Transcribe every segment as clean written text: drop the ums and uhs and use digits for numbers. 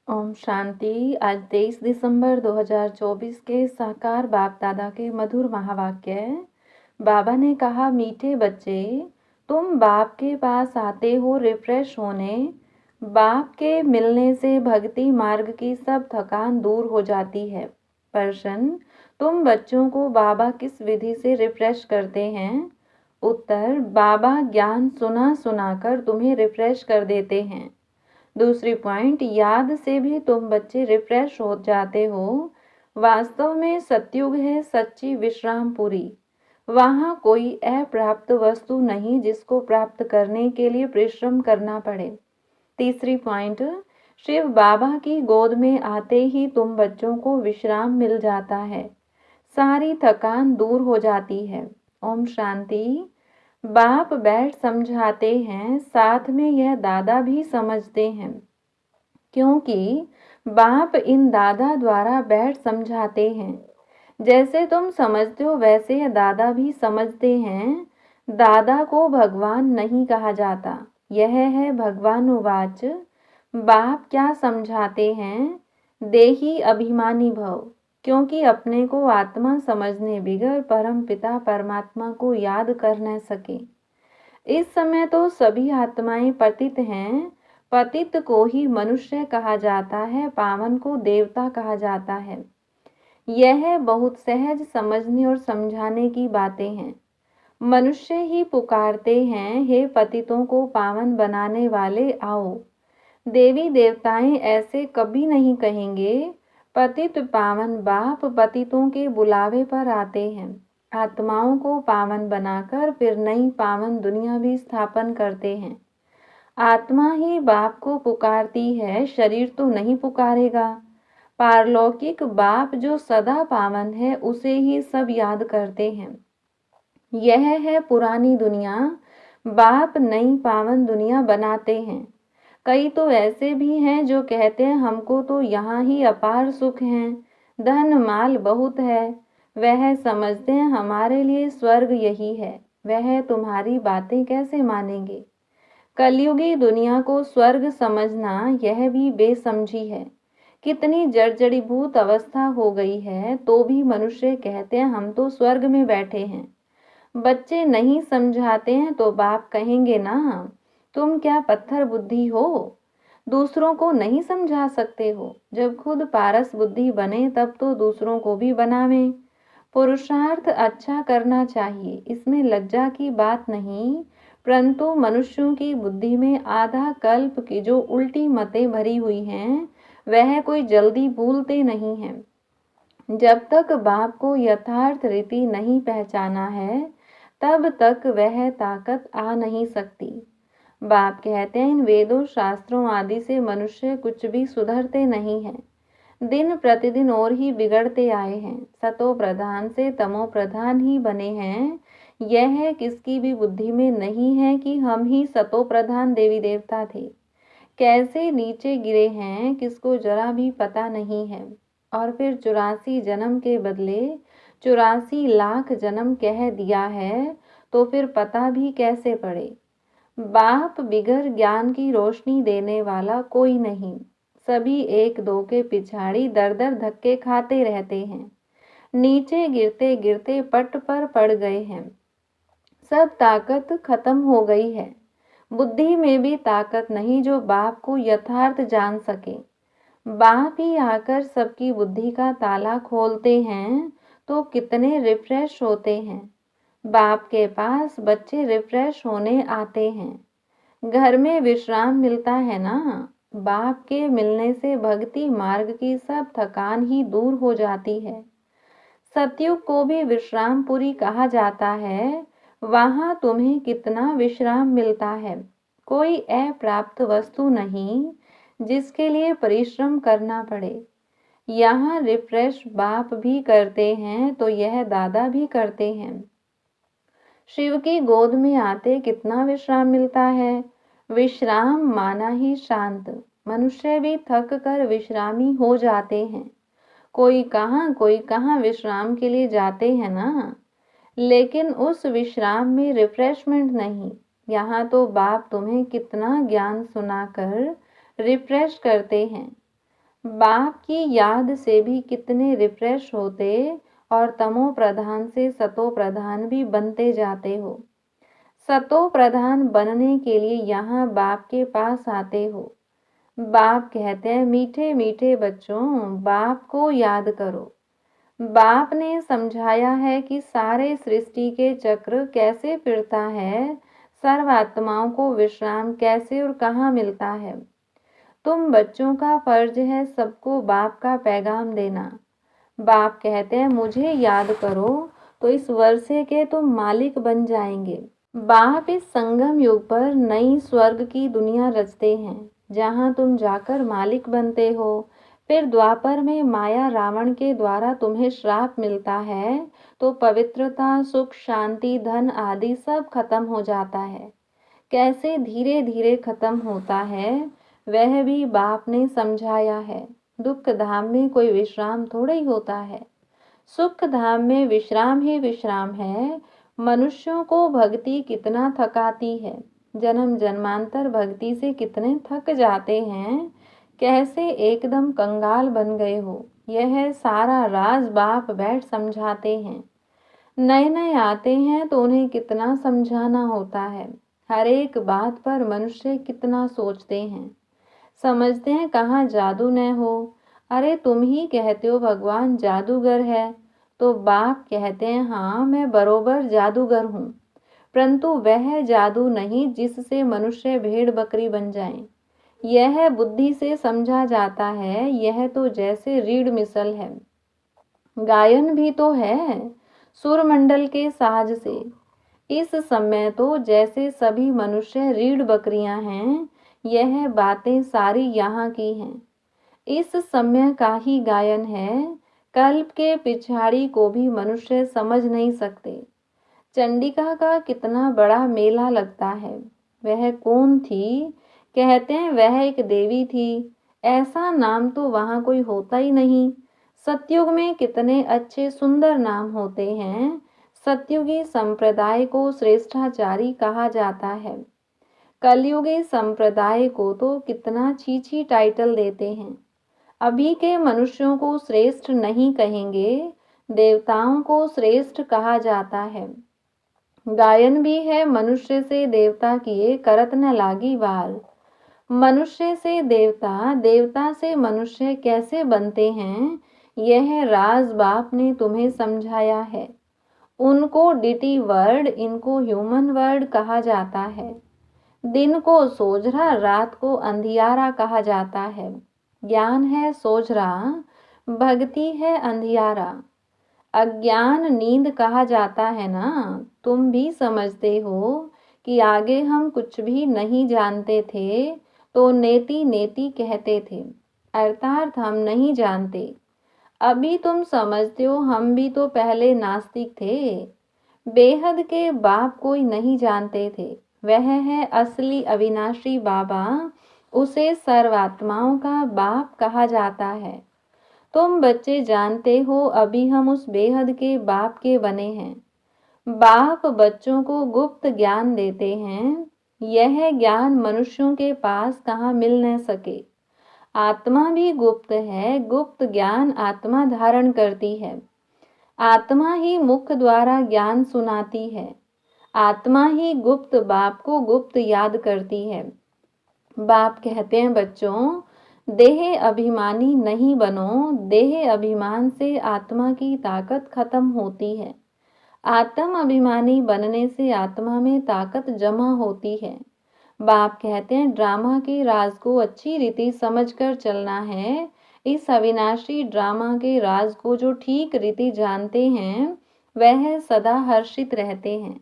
ओम शांति। आज 23 दिसंबर 2024 के साकार बाप दादा के मधुर महावाक्य। बाबा ने कहा, मीठे बच्चे, तुम बाप के पास आते हो रिफ्रेश होने। बाप के मिलने से भक्ति मार्ग की सब थकान दूर हो जाती है। प्रश्न, तुम बच्चों को बाबा किस विधि से रिफ्रेश करते हैं? उत्तर, बाबा ज्ञान सुना सुनाकर तुम्हें रिफ्रेश कर देते हैं। दूसरी पॉइंट, याद से भी तुम बच्चे रिफ्रेश हो जाते हो। वास्तव में सतयुग है सच्ची विश्रामपुरी। वहाँ कोई अप्राप्त वस्तु नहीं जिसको प्राप्त करने के लिए परिश्रम करना पड़े। तीसरी पॉइंट, शिव बाबा की गोद में आते ही तुम बच्चों को विश्राम मिल जाता है, सारी थकान दूर हो जाती है। ओम शांति। बाप बैठ समझाते हैं, साथ में यह दादा भी समझते हैं, क्योंकि बाप इन दादा द्वारा बैठ समझाते हैं। जैसे तुम समझते हो वैसे यह दादा भी समझते हैं। दादा को भगवान नहीं कहा जाता। यह है भगवान उवाच। बाप क्या समझाते हैं? देही अभिमानी भव, क्योंकि अपने को आत्मा समझने बिगर परम पिता परमात्मा को याद कर न सके। इस समय तो सभी आत्माएं पतित हैं। पतित को ही मनुष्य कहा जाता है, पावन को देवता कहा जाता है। यह बहुत सहज समझने और समझाने की बातें हैं। मनुष्य ही पुकारते हैं, हे पतितों को पावन बनाने वाले आओ। देवी देवताएं ऐसे कभी नहीं कहेंगे। पतित पावन बाप पतितों के बुलावे पर आते हैं। आत्माओं को पावन बनाकर फिर नई पावन दुनिया भी स्थापन करते हैं। आत्मा ही बाप को पुकारती है, शरीर तो नहीं पुकारेगा। पारलौकिक बाप जो सदा पावन है उसे ही सब याद करते हैं। यह है पुरानी दुनिया। बाप नई पावन दुनिया बनाते हैं। कई तो ऐसे भी हैं जो कहते हैं, हमको तो यहाँ ही अपार सुख है, धन माल बहुत है। वह समझते हैं हमारे लिए स्वर्ग यही है। वह तुम्हारी बातें कैसे मानेंगे? कलयुगी दुनिया को स्वर्ग समझना यह भी बेसमझी है। कितनी जर्जरीभूत अवस्था हो गई है, तो भी मनुष्य कहते हैं हम तो स्वर्ग में बैठे हैं। बच्चे नहीं समझाते हैं तो बाप कहेंगे ना, तुम क्या पत्थर बुद्धि हो, दूसरों को नहीं समझा सकते हो। जब खुद पारस बुद्धि बने तब तो दूसरों को भी बनावें। पुरुषार्थ अच्छा करना चाहिए, इसमें लज्जा की बात नहीं, परंतु मनुष्यों की बुद्धि में आधा कल्प की जो उल्टी मतें भरी हुई हैं, वह कोई जल्दी भूलते नहीं हैं। जब तक बाप को यथार्थ रीति नहीं पहचाना है, तब तक वह ताकत आ नहीं सकती। बाप कहते हैं, इन वेदों शास्त्रों आदि से मनुष्य कुछ भी सुधरते नहीं हैं। दिन प्रतिदिन और ही बिगड़ते आए हैं। सतो प्रधान से तमो प्रधान ही बने हैं। यह किसकी भी बुद्धि में नहीं है कि हम ही सतो प्रधान देवी देवता थे। कैसे नीचे गिरे हैं किसको जरा भी पता नहीं है। और फिर 84 जन्म के बदले 84 लाख जन्म कह दिया है, तो फिर पता भी कैसे पड़े। बाप बिगर ज्ञान की रोशनी देने वाला कोई नहीं। सभी एक दो के पिछाड़ी दर दर धक्के खाते रहते हैं। नीचे गिरते गिरते पट पर पड़ गए हैं। सब ताकत खत्म हो गई है। बुद्धि में भी ताकत नहीं जो बाप को यथार्थ जान सके। बाप ही आकर सबकी बुद्धि का ताला खोलते हैं, तो कितने रिफ्रेश होते हैं। बाप के पास बच्चे रिफ्रेश होने आते हैं। घर में विश्राम मिलता है ना। बाप के मिलने से भक्ति मार्ग की सब थकान ही दूर हो जाती है। सतयुग को भी विश्रामपुरी कहा जाता है। वहां तुम्हें कितना विश्राम मिलता है। कोई अप्राप्त वस्तु नहीं जिसके लिए परिश्रम करना पड़े। यहाँ रिफ्रेश बाप भी करते हैं तो यह दादा भी करते हैं। शिव की गोद में आते कितना विश्राम मिलता है। विश्राम माना ही शांत। मनुष्य भी थक कर विश्रामी हो जाते हैं। कोई कहाँ विश्राम के लिए जाते हैं ना, लेकिन उस विश्राम में रिफ्रेशमेंट नहीं। यहाँ तो बाप तुम्हें कितना ज्ञान सुनाकर रिफ्रेश करते हैं। बाप की याद से भी कितने रिफ्रेश होते और तमो प्रधान से सतो प्रधान भी बनते जाते हो। सतो प्रधान बनने के लिए यहाँ बाप के पास आते हो। बाप कहते हैं, मीठे मीठे बच्चों, बाप को याद करो। बाप ने समझाया है कि सारे सृष्टि के चक्र कैसे फिरता है, सर्वात्माओं को विश्राम कैसे और कहाँ मिलता है। तुम बच्चों का फर्ज है सबको बाप का पैगाम देना। बाप कहते हैं, मुझे याद करो तो इस वर्षे के तुम मालिक बन जाएंगे। बाप इस संगम युग पर नई स्वर्ग की दुनिया रचते हैं, जहां तुम जाकर मालिक बनते हो। फिर द्वापर में माया रावण के द्वारा तुम्हें श्राप मिलता है, तो पवित्रता, सुख, शांति, धन आदि सब खत्म हो जाता है। कैसे धीरे धीरे खत्म होता है वह भी बाप ने समझाया है। दुख धाम में कोई विश्राम थोड़ा ही होता है, सुख धाम में विश्राम ही विश्राम है। मनुष्यों को भक्ति कितना थकाती है, जन्म जन्मांतर भक्ति से कितने थक जाते हैं, कैसे एकदम कंगाल बन गए हो, यह सारा राज बाप बैठ समझाते हैं। नए नए आते हैं तो उन्हें कितना समझाना होता है। हर एक बात पर मनुष्य कितना सोचते हैं, समझते हैं कहाँ जादू न हो। अरे तुम ही कहते हो भगवान जादूगर है, तो बाप कहते हैं हाँ मैं बरोबर जादूगर हूँ, परंतु वह जादू नहीं जिससे मनुष्य भेड़ बकरी बन जाएं। यह बुद्धि से समझा जाता है, यह तो जैसे रीढ़ मिसल है। गायन भी तो है सुरमंडल के साज से। इस समय तो जैसे सभी मनुष्य रीढ़ बकरियां हैं, यह बातें सारी यहाँ की हैं। इस समय का ही गायन है, कल्प के पिछाड़ी को भी मनुष्य समझ नहीं सकते। चंडिका का कितना बड़ा मेला लगता है, वह कौन थी? कहते हैं वह एक देवी थी, ऐसा नाम तो वहाँ कोई होता ही नहीं। सतयुग में कितने अच्छे सुंदर नाम होते हैं। सतयुगी संप्रदाय को श्रेष्ठाचारी कहा जाता है, कलयुगी संप्रदाय को तो कितना छीछी टाइटल देते हैं। अभी के मनुष्यों को श्रेष्ठ नहीं कहेंगे, देवताओं को श्रेष्ठ कहा जाता है। गायन भी है, मनुष्य से देवता किए करत न लागी वाल। मनुष्य से देवता, देवता से मनुष्य कैसे बनते हैं, यह राज बाप ने तुम्हें समझाया है। उनको डिटी वर्ड, इनको ह्यूमन वर्ड कहा जाता है। दिन को सोझरा, रात को अंधियारा कहा जाता है। ज्ञान है सोझरा, भक्ति है अंधियारा। अज्ञान नींद कहा जाता है ना। तुम भी समझते हो कि आगे हम कुछ भी नहीं जानते थे, तो नेति नेति कहते थे, अर्थात हम नहीं जानते। अभी तुम समझते हो, हम भी तो पहले नास्तिक थे। बेहद के बाप कोई नहीं जानते थे, वह है असली अविनाशी बाबा, उसे सर्वात्माओं का बाप कहा जाता है। तुम बच्चे जानते हो अभी हम उस बेहद के बाप के बने हैं। बाप बच्चों को गुप्त ज्ञान देते हैं, यह ज्ञान मनुष्यों के पास कहाँ मिल न सके। आत्मा भी गुप्त है, गुप्त ज्ञान आत्मा धारण करती है। आत्मा ही मुख द्वारा ज्ञान सुनाती है। आत्मा ही गुप्त बाप को गुप्त याद करती है। बाप कहते हैं बच्चों, देह अभिमानी नहीं बनो, देह अभिमान से आत्मा की ताकत खत्म होती है। आत्म अभिमानी बनने से आत्मा में ताकत जमा होती है। बाप कहते हैं ड्रामा के राज को अच्छी रीति समझकर चलना है। इस अविनाशी ड्रामा के राज को जो ठीक रीति जानते हैं, वह सदा हर्षित रहते हैं।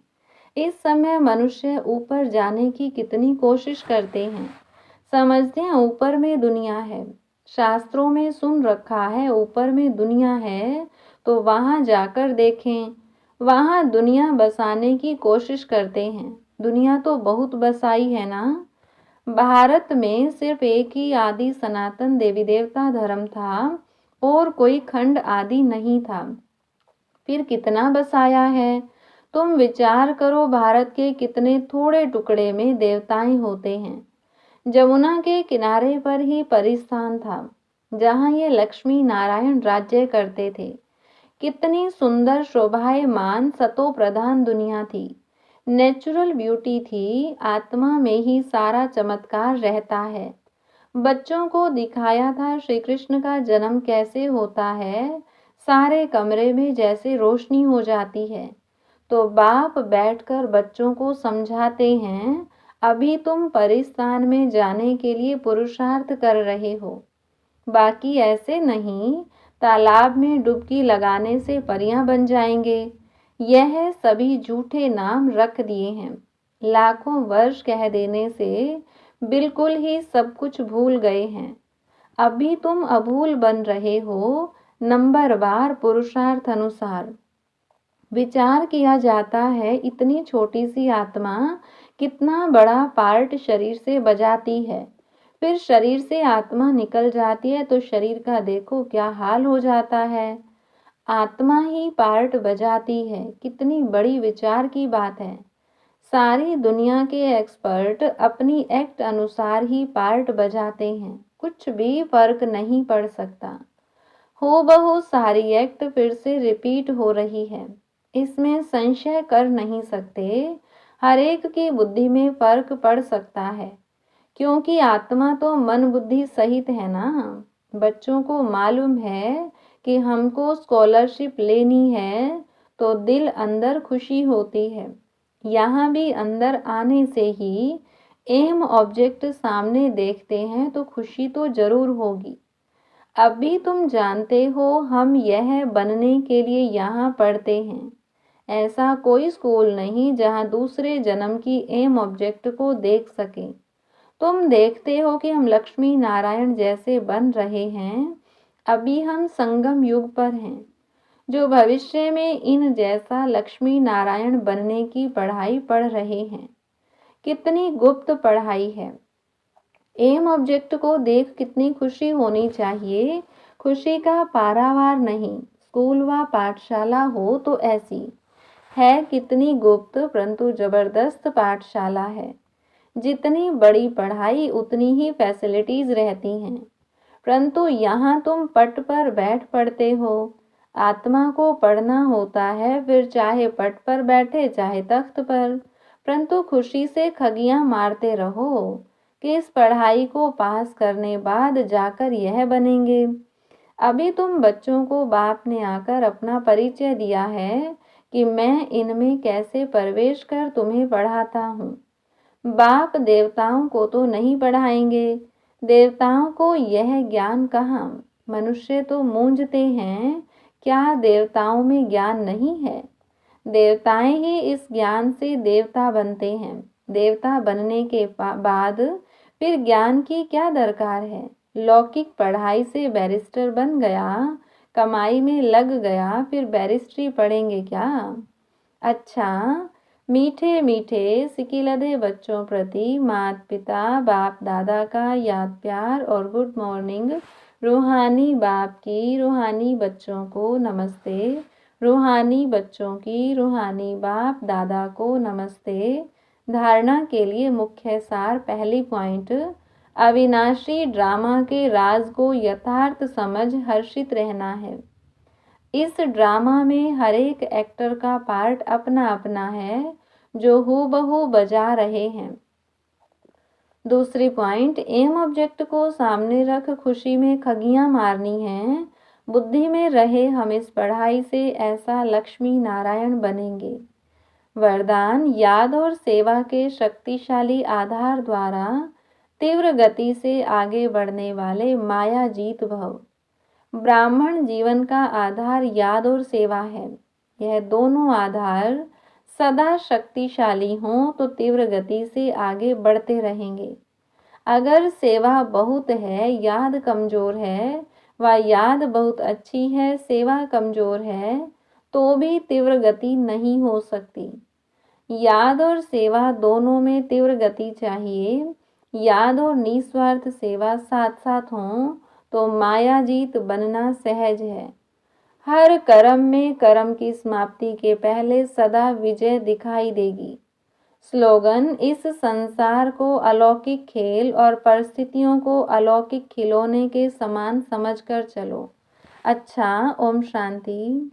इस समय मनुष्य ऊपर जाने की कितनी कोशिश करते हैं, समझते हैं ऊपर में दुनिया है। शास्त्रों में सुन रखा है ऊपर में दुनिया है, तो वहां जाकर देखें। वहां दुनिया बसाने की कोशिश करते हैं। दुनिया तो बहुत बसाई है ना। भारत में सिर्फ एक ही आदि सनातन देवी देवता धर्म था, और कोई खंड आदि नहीं था। फिर कितना बसाया है। तुम विचार करो, भारत के कितने थोड़े टुकड़े में देवताएं होते हैं। जमुना के किनारे पर ही परिस्थान था। जहाँ ये लक्ष्मी नारायण राज्य करते थे। कितनी सुंदर शोभायमान सतो प्रधान दुनिया थी। नेचुरल ब्यूटी थी। आत्मा में ही सारा चमत्कार रहता है। बच्चों को दिखाया था श्री कृष्ण का जन्म कैसे होता है। सारे कमरे में जैसे रोशनी हो जाती है। तो बाप बैठकर बच्चों को समझाते हैं, अभी तुम परिस्थान में जाने के लिए पुरुषार्थ कर रहे हो, बाकी ऐसे नहीं तालाब में डुबकी लगाने से परियां बन जाएंगे। यह सभी झूठे नाम रख दिए हैं। लाखों वर्ष कह देने से बिल्कुल ही सब कुछ भूल गए हैं। अभी तुम अभूल बन रहे हो। नंबरवार पुरुषार्थ अनुसार विचार किया जाता है, इतनी छोटी सी आत्मा कितना बड़ा पार्ट शरीर से बजाती है। फिर शरीर से आत्मा निकल जाती है तो शरीर का देखो क्या हाल हो जाता है। आत्मा ही पार्ट बजाती है, कितनी बड़ी विचार की बात है। सारी दुनिया के एक्सपर्ट अपनी एक्ट अनुसार ही पार्ट बजाते हैं, कुछ भी फर्क नहीं पड़ सकता। हूबहू सारी एक्ट फिर से रिपीट हो रही है, इसमें संशय कर नहीं सकते। हर एक की बुद्धि में फर्क पड़ सकता है, क्योंकि आत्मा तो मन बुद्धि सहित है ना। बच्चों को मालूम है कि हमको स्कॉलरशिप लेनी है तो दिल अंदर खुशी होती है। यहाँ भी अंदर आने से ही एम ऑब्जेक्ट सामने देखते हैं तो खुशी तो जरूर होगी। अभी तुम जानते हो हम यह बनने के लिए यहाँ पढ़ते हैं। ऐसा कोई स्कूल नहीं जहाँ दूसरे जन्म की एम ऑब्जेक्ट को देख सके। तुम देखते हो कि हम लक्ष्मी नारायण जैसे बन रहे हैं। अभी हम संगम युग पर हैं, जो भविष्य में इन जैसा लक्ष्मी नारायण बनने की पढ़ाई पढ़ रहे हैं। कितनी गुप्त पढ़ाई है। एम ऑब्जेक्ट को देख कितनी खुशी होनी चाहिए। खुशी का पारावार नहीं, स्कूल व पाठशाला हो तो ऐसी है। कितनी गुप्त परंतु जबरदस्त पाठशाला है। जितनी बड़ी पढ़ाई उतनी ही फैसिलिटीज रहती हैं, परंतु यहाँ तुम पट पर बैठ पढ़ते हो। आत्मा को पढ़ना होता है, फिर चाहे पट पर बैठे चाहे तख्त पर, परंतु खुशी से खगियां मारते रहो कि इस पढ़ाई को पास करने बाद जाकर यह बनेंगे। अभी तुम बच्चों को बाप ने आकर अपना परिचय दिया है कि मैं इनमें कैसे प्रवेश कर तुम्हें पढ़ाता हूँ। बाप देवताओं को तो नहीं पढ़ाएंगे। देवताओं को यह ज्ञान कहाँ। मनुष्य तो मूंझते हैं, क्या देवताओं में ज्ञान नहीं है। देवताएं ही इस ज्ञान से देवता बनते हैं। देवता बनने के बाद फिर ज्ञान की क्या दरकार है। लौकिक पढ़ाई से बैरिस्टर बन गया, कमाई में लग गया, फिर बैरिस्ट्री पढ़ेंगे क्या। अच्छा, मीठे मीठे सिकिलधे बच्चों प्रति माता पिता बाप दादा का याद प्यार और गुड मॉर्निंग। रूहानी बाप की रूहानी बच्चों को नमस्ते। रूहानी बच्चों की रूहानी बाप दादा को नमस्ते। धारणा के लिए मुख्य सार। पहली पॉइंट, अविनाशी ड्रामा के राज को यथार्थ समझ हर्षित रहना है। इस ड्रामा में हर एक एक्टर का पार्ट अपना अपना है जो हूबहू बजा रहे हैं। दूसरी पॉइंट, एम ऑब्जेक्ट को सामने रख खुशी में खगियां मारनी है। बुद्धि में रहे हम इस पढ़ाई से ऐसा लक्ष्मी नारायण बनेंगे। वरदान, याद और सेवा के शक्तिशाली आधार द्वारा तीव्र गति से आगे बढ़ने वाले माया जीत भव। ब्राह्मण जीवन का आधार याद और सेवा है। यह दोनों आधार सदा शक्तिशाली हों तो तीव्र गति से आगे बढ़ते रहेंगे। अगर सेवा बहुत है, याद कमजोर है, व याद बहुत अच्छी है, सेवा कमजोर है, तो भी तीव्र गति नहीं हो सकती। याद और सेवा दोनों में तीव्र गति चाहिए। याद और निस्वार्थ सेवा साथ साथ हों तो मायाजीत बनना सहज है। हर कर्म में कर्म की समाप्ति के पहले सदा विजय दिखाई देगी। स्लोगन: इस संसार को अलौकिक खेल और परिस्थितियों को अलौकिक खिलौने के समान समझकर चलो। अच्छा, ओम शांति।